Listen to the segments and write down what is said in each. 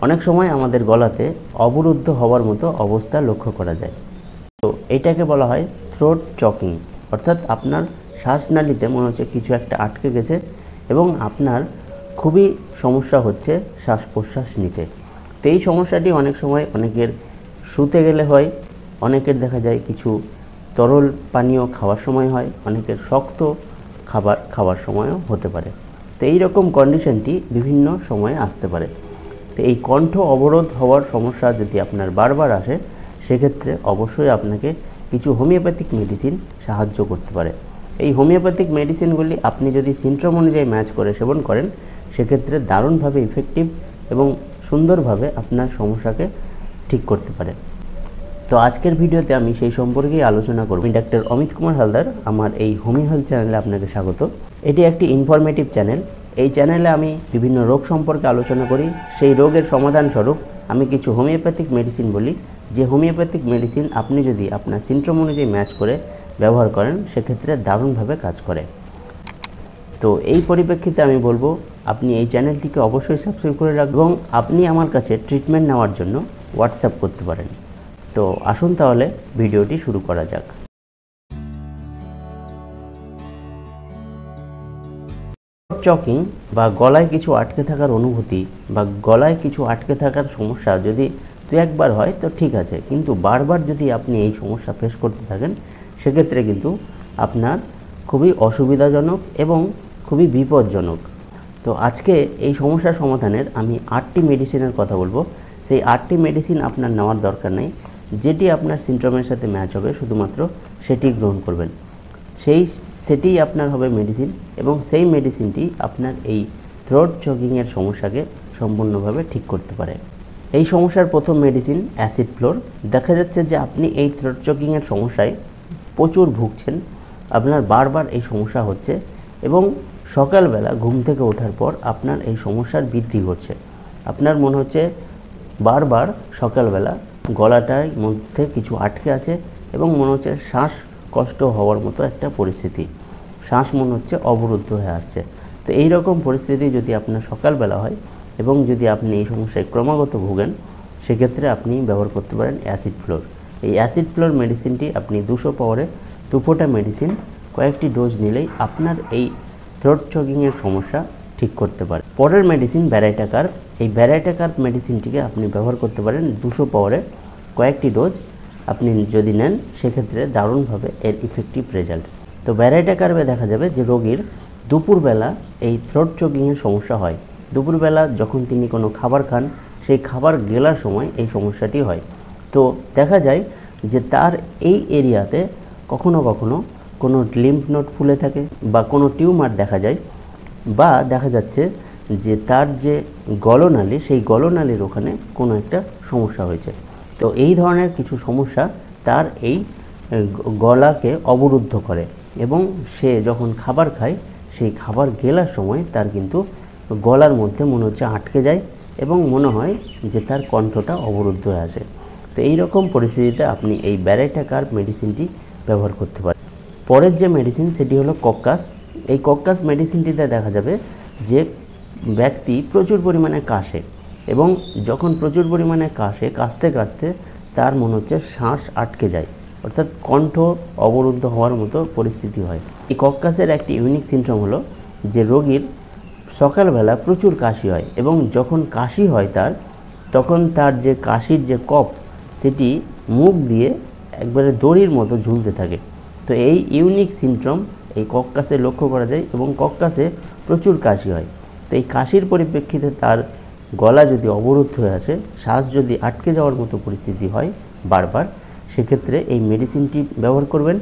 অনেক সময় আমাদের গলাতে অবরুদ্ধ হওয়ার মতো অবস্থা লক্ষ্য করা যায়। তো এইটাকে বলা হয় থ্রোট চকিং, অর্থাৎ আপনার শ্বাসনালীতে মনে হচ্ছে কিছু একটা আটকে গেছে এবং আপনার খুবই সমস্যা হচ্ছে শ্বাস প্রশ্বাস নিতে। তো এই সমস্যাটি অনেক সময় অনেকের শুতে গেলে হয়, অনেকের দেখা যায় কিছু তরল পানীয় খাওয়ার সময় হয়, অনেকের শক্ত খাবার খাওয়ার সময়ও হতে পারে। তো এই রকম কন্ডিশনটি বিভিন্ন সময়ে আসতে পারে। তো এই কণ্ঠ অবরোধ হওয়ার সমস্যা যদি আপনার বারবার আসে, সেক্ষেত্রে অবশ্যই আপনাকে কিছু হোমিওপ্যাথিক মেডিসিন সাহায্য করতে পারে। এই হোমিওপ্যাথিক মেডিসিনগুলি আপনি যদি সিনড্রোম অনুযায়ী ম্যাচ করে সেবন করেন, সেক্ষেত্রে দারুণভাবে ইফেক্টিভ এবং সুন্দরভাবে আপনার সমস্যাকে ঠিক করতে পারে। তো আজকের ভিডিওতে আমি সেই সম্পর্কেই আলোচনা করব। আমি ডাক্তার অমিত কুমার হালদার, আমার এই হোমি হেলথ চ্যানেলে আপনাকে স্বাগত। এটি একটি ইনফরমেটিভ চ্যানেল। এই চ্যানেলে আমি বিভিন্ন রোগ সম্পর্কে আলোচনা করি। সেই রোগের সমাধান স্বরূপ আমি কিছু হোমিওপ্যাথিক মেডিসিন বলি, যে হোমিওপ্যাথিক মেডিসিন আপনি যদি আপনার সিনড্রোম অনুযায়ী ম্যাচ করে ব্যবহার করেন, সেক্ষেত্রে দারুণভাবে কাজ করে। তো এই পরিপ্রেক্ষিতে আমি বলবো আপনি এই চ্যানেলটিকে অবশ্যই সাবস্ক্রাইব করে রাখবেন এবং আপনি আমার কাছে ট্রিটমেন্ট নেওয়ার জন্য হোয়াটসঅ্যাপ করতে পারেন। তো আসুন তাহলে ভিডিওটি শুরু করা যাক। চকিং বা গলায় কিছু আটকে থাকার অনুভূতি বা গলায় কিছু আটকে থাকার সমস্যা যদি দু একবার হয় তো ঠিক আছে, কিন্তু বারবার যদি আপনি এই সমস্যা ফেস করতে থাকেন, সেক্ষেত্রে কিন্তু আপনার খুবই অসুবিধাজনক এবং খুবই বিপজ্জনক। তো আজকে এই সমস্যার সমাধানের আমি 8টি মেডিসিনের কথা বলবো। সেই 8টি মেডিসিন আপনার নেওয়ার দরকার নেই, যেটি আপনার সিনড্রোমের সাথে ম্যাচ হবে শুধুমাত্র সেটি গ্রহণ করবেন। সেটিই আপনার হবে মেডিসিন এবং সেই মেডিসিনটি আপনার এই থ্রোট চকিংয়ের সমস্যাকে সম্পূর্ণভাবে ঠিক করতে পারে। এই সমস্যার প্রথম মেডিসিন অ্যাসিড ফ্লোর। দেখা যাচ্ছে যে আপনি এই থ্রোট চকিংয়ের সমস্যায় প্রচুর ভুগছেন, আপনার বারবার এই সমস্যা হচ্ছে এবং সকালবেলা ঘুম থেকে ওঠার পর আপনার এই সমস্যার বৃদ্ধি ঘটছে। আপনার মনে হচ্ছে বারবার সকালবেলা গলাটার মধ্যে কিছু আটকে আছে এবং মনে হচ্ছে শ্বাস কষ্ট হওয়ার মতো একটা পরিস্থিতি, শ্বাস মনে হচ্ছে অবরুদ্ধ হয়ে আসছে। তো এই রকম পরিস্থিতি যদি আপনার সকালবেলা হয় এবং যদি আপনি এই সমস্যায় ক্রমাগত ভোগেন, সেক্ষেত্রে আপনি ব্যবহার করতে পারেন অ্যাসিড ফ্লোর। এই অ্যাসিড ফ্লোর মেডিসিনটি আপনি 200 পাওয়ারে 2 ফোঁটা মেডিসিন কয়েকটি ডোজ নিলেই আপনার এই থ্রোট চকিংয়ের সমস্যা ঠিক করতে পারে। পরের মেডিসিন ব্যারাইটাকার্ব। এই ব্যারাইটাকার্ব মেডিসিনটিকে আপনি ব্যবহার করতে পারেন 200 পাওয়ারে কয়েকটি ডোজ আপনি যদি নেন, সেক্ষেত্রে দারুণভাবে এর ইফেক্টিভ রেজাল্ট। তো ব্যারাইটাকার্বে দেখা যাবে যে রোগীর দুপুরবেলা এই থ্রোট চকিংয়ের সমস্যা হয়। দুপুরবেলা যখন তিনি কোনো খাবার খান, সেই খাবার গেলার সময় এই সমস্যাটি হয়। তো দেখা যায় যে তার এই এরিয়াতে কখনো কখনো কোনো লিম্ফ নোড ফুলে থাকে বা কোনো টিউমার দেখা যায়, বা দেখা যাচ্ছে যে তার যে গলনালী, সেই গলনালীর ওখানে কোনো একটা সমস্যা হয়েছে। তো এই ধরনের কিছু সমস্যা তার এই গলাকে অবরুদ্ধ করে এবং সে যখন খাবার খায়, সেই খাবার গেলার সময় তার কিন্তু গলার মধ্যে মনে হচ্ছে আটকে যায় এবং মনে হয় যে তার কণ্ঠটা অবরুদ্ধ হয়ে আসে। তো এই রকম পরিস্থিতিতে আপনি এই ব্যারাইটাকার্ব মেডিসিনটি ব্যবহার করতে পারেন। পরের যে মেডিসিন সেটি হলো কক্কাস। এই কক্কাস মেডিসিনটিতে দেখা যাবে যে ব্যক্তি প্রচুর পরিমাণে কাশে এবং যখন প্রচুর পরিমাণে কাশতে কাশতে তার মনে হচ্ছে শ্বাস আটকে যায়, অর্থাৎ কণ্ঠ অবরুদ্ধ হওয়ার মতো পরিস্থিতি হয়। এই কক্কাসের একটি ইউনিক সিনড্রোম হলো যে রোগীর সকালবেলা প্রচুর কাশি হয় এবং যখন কাশি হয় তখন তার যে কাশির যে কফ, সেটি মুখ দিয়ে একবারে দড়ির মতো ঝুলতে থাকে। তো এই ইউনিক সিনড্রোম এই কক্কাসে লক্ষ্য করা যায় এবং কক্কাসে প্রচুর কাশি হয়। তো এই কাশির পরিপ্রেক্ষিতে তার গলা যদি অবরুদ্ধ হয়ে আসে, শ্বাস যদি আটকে যাওয়ার মতো পরিস্থিতি হয় বারবার, সেক্ষেত্রে এই মেডিসিনটি ব্যবহার করবেন।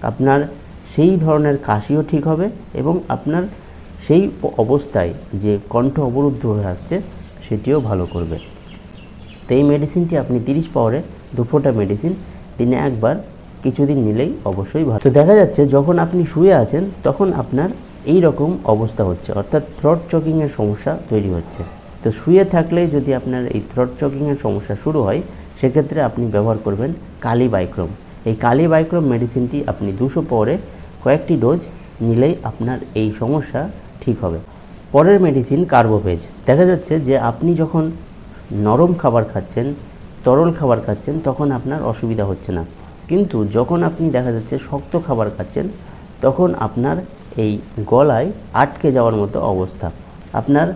আপনার সেই ধরনের কাশিও ঠিক হবে এবং আপনার সেই অবস্থায় যে কণ্ঠ অবরুদ্ধ হয়ে আসছে সেটিও ভালো করবে। তো এই মেডিসিনটি আপনি 30 পাওয়ারে 2 ফোঁটা মেডিসিন দিনে একবার কিছুদিন নিলেই অবশ্যই ভালো। তো দেখা যাচ্ছে যখন আপনি শুয়ে আছেন তখন আপনার এই রকম অবস্থা হচ্ছে, অর্থাৎ থ্রোট চকিংয়ের সমস্যা তৈরি হচ্ছে। তো শুয়ে থাকলে যদি আপনার এই থ্রোট চকিংয়ের সমস্যা শুরু হয়, সেক্ষেত্রে আপনি ব্যবহার করবেন কালিবাইক্রম। এই কালিবাইক্রম মেডিসিনটি আপনি 200 পাওয়ারে কয়েকটি ডোজ নিলেই আপনার এই সমস্যা ঠিক হবে। পরের মেডিসিন কার্বোভেজ। দেখা যাচ্ছে যে আপনি যখন নরম খাবার খাচ্ছেন, তরল খাবার খাচ্ছেন, তখন আপনার অসুবিধা হচ্ছে না। কিন্তু যখন আপনি দেখা যাচ্ছে শক্ত খাবার খাচ্ছেন, তখন আপনার এই গলায় আটকে যাওয়ার মতো অবস্থা, আপনার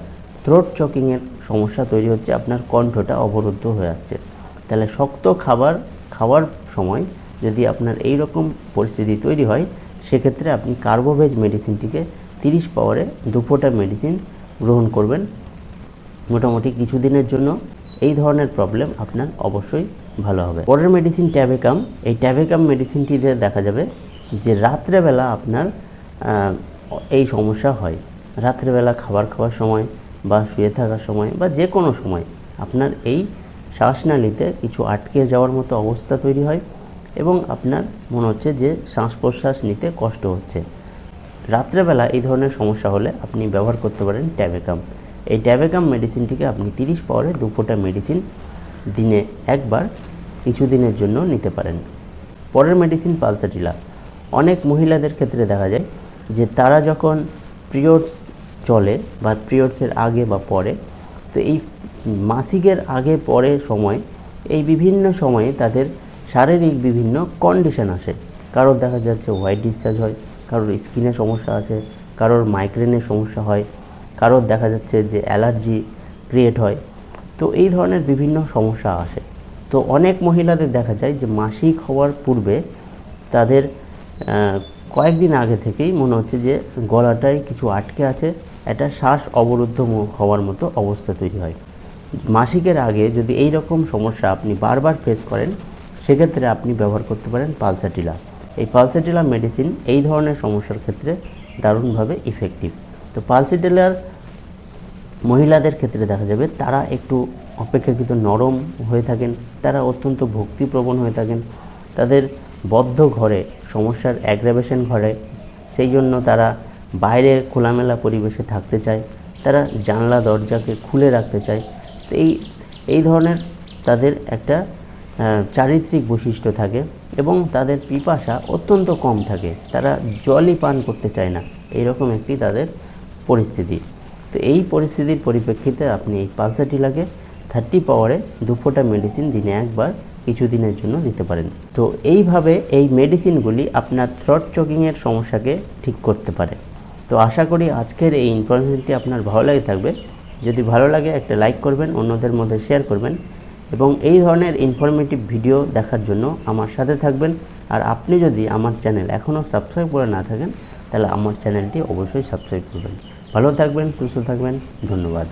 থ্রোট চকিংয়ের সমস্যা তৈরি হচ্ছে, আপনার কণ্ঠটা অবরুদ্ধ হয়ে আসছে। তাহলে শক্ত খাবার খাওয়ার সময় যদি আপনার এই রকম পরিস্থিতি তৈরি হয়, সেক্ষেত্রে আপনি কার্বোভেজ মেডিসিনটিকে 30 পাওয়ারে 2 ফোঁটা মেডিসিন গ্রহণ করবেন। মোটামুটি কিছুদিনের জন্য এই ধরনের প্রবলেম আপনার অবশ্যই ভালো হবে। পরের মেডিসিন ট্যাবেকাম। এই ট্যাবেকাম মেডিসিনটিতে দেখা যাবে যে রাত্রেবেলা আপনার এই সমস্যা হয়। রাত্রেবেলা খাবার খাওয়ার সময় বা শুয়ে থাকার সময় বা যে কোনো সময় আপনার এই শ্বাসনালীতে কিছু আটকে যাওয়ার মতো অবস্থা তৈরি হয় এবং আপনার মনে হচ্ছে যে শ্বাস প্রশ্বাস নিতে কষ্ট হচ্ছে। রাত্রেবেলা এই ধরনের সমস্যা হলে আপনি ব্যবহার করতে পারেন ট্যাবেকাম। এই ট্যাবেকাম মেডিসিনটিকে আপনি 30 পাওয়ারে 2 ফোঁটা মেডিসিন দিনে একবার কিছুদিনের জন্য নিতে পারেন। পরের মেডিসিন পালসাটিলা। অনেক মহিলাদের ক্ষেত্রে দেখা যায় যে তারা যখন পিরিয়ডস চলে বা পিরিয়ডসের আগে বা পরে, তো এই মাসিকের আগে পরে সময়, এই বিভিন্ন সময়ে তাদের শারীরিক বিভিন্ন কন্ডিশন আসে। কারোর দেখা যাচ্ছে হোয়াইট ডিসচার্জ হয়, কারোর স্কিনের সমস্যা আছে, কারোর মাইগ্রেনের সমস্যা হয়, কারোর দেখা যাচ্ছে যে অ্যালার্জি ক্রিয়েট হয়। তো এই ধরনের বিভিন্ন সমস্যা আসে। তো অনেক মহিলাদের দেখা যায় যে মাসিক হওয়ার পূর্বে তাদের কয়েকদিন আগে থেকেই মনে হচ্ছে যে গলাটায় কিছু আটকে আছে, একটা শ্বাস অবরুদ্ধ হওয়ার মতো অবস্থা তৈরি হয়। মাসিকের আগে যদি এই রকম সমস্যা আপনি বারবার ফেস করেন, সেক্ষেত্রে আপনি ব্যবহার করতে পারেন পালসাটিলা। এই পালসাটিলা মেডিসিন এই ধরনের সমস্যার ক্ষেত্রে দারুণভাবে ইফেক্টিভ। তো পালসাটিলার মহিলাদের ক্ষেত্রে দেখা যাবে তারা একটু অপেক্ষাকৃত নরম হয়ে থাকেন, তারা অত্যন্ত ভক্তিপ্রবণ হয়ে থাকেন, তাদের বদ্ধ ঘরে সমস্যার অ্যাগ্রাভেশন ঘটে, সেই জন্য তারা বাইরে খোলামেলা পরিবেশে থাকতে চায়, তারা জানলা দরজাকে খুলে রাখতে চায়। তো এই ধরনের তাদের একটা চারিত্রিক বৈশিষ্ট্য থাকে এবং তাদের পিপাসা অত্যন্ত কম থাকে, তারা জলই পান করতে চায় না, এইরকম একটি তাদের পরিস্থিতি। তো এই পরিস্থিতির পরিপ্রেক্ষিতে আপনি এই পালসাটিলাকে 30 পাওয়ারে 2 ফোঁটা মেডিসিন দিনে একবার কিছুদিনের জন্য দিতে পারেন। তো এইভাবে এই মেডিসিনগুলি আপনার থ্রোট চকিংয়ের সমস্যাকে ঠিক করতে পারে। তো আশা করি আজকের এই ইনফরমেশনটি আপনার ভালো লাগে থাকবে। যদি ভালো লাগে একটা লাইক করবেন, অন্যদের মধ্যে শেয়ার করবেন এবং এই ধরনের ইনফরমেটিভ ভিডিও দেখার জন্য আমার সাথে থাকবেন। আর আপনি যদি আমার চ্যানেল এখনও সাবস্ক্রাইব করে না থাকেন, তাহলে আমার চ্যানেলটি অবশ্যই সাবস্ক্রাইব করবেন। ভালো থাকবেন, সুস্থ থাকবেন, ধন্যবাদ।